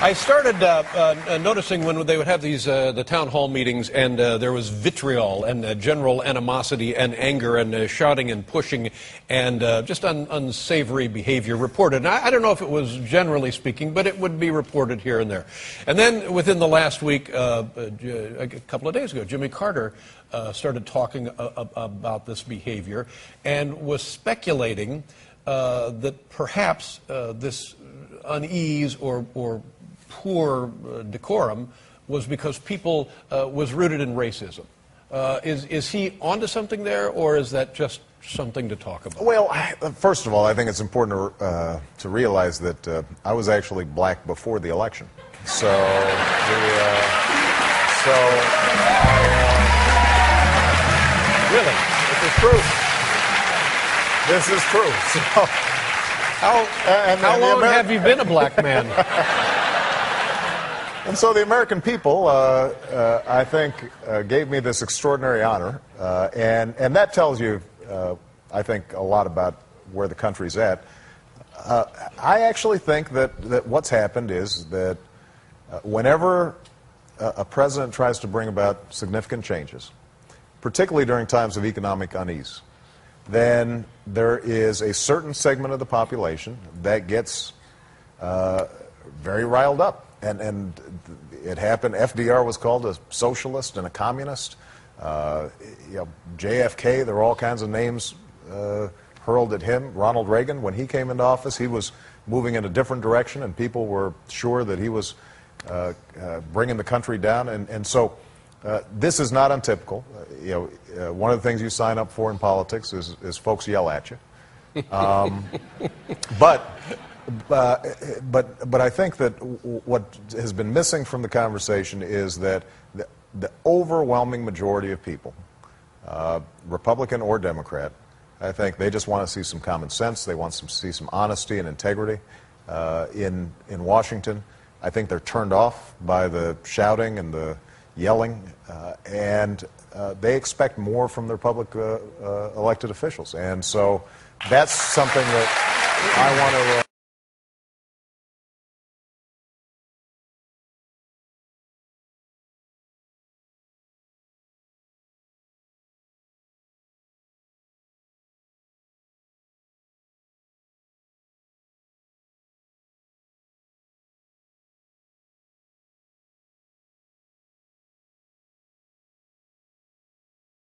I started noticing when they would have these the town hall meetings, and there was vitriol and general animosity and anger and shouting and pushing and just unsavory behavior reported. And I don't know if it was generally speaking, but it would be reported here and there. And then within the last week, a couple of days ago, Jimmy Carter started talking about this behavior and was speculating that perhaps this unease or poor decorum was because people was rooted in racism. Is he onto something there, or is that just something to talk about? Well, first of all, I think it's important to realize that I was actually black before the election. So, Really? This is true. This is true. So, how long have you been a black man? And so the American people, I think, gave me this extraordinary honor, and that tells you, I think, a lot about where the country's at. I actually think that what's happened is that whenever a president tries to bring about significant changes, particularly during times of economic unease, then there is a certain segment of the population that gets very riled up. And it happened. FDR was called a socialist and a communist. JFK, there were all kinds of names hurled at him. Ronald Reagan, when he came into office, he was moving in a different direction, and people were sure that he was bringing the country down. And so this is not untypical. One of the things you sign up for in politics is folks yell at you. But I think that what has been missing from the conversation is that the overwhelming majority of people, Republican or Democrat, I think they just want to see some common sense. They want to see some honesty and integrity in Washington. I think they're turned off by the shouting and the yelling, and they expect more from their public elected officials. And so that's something that I want to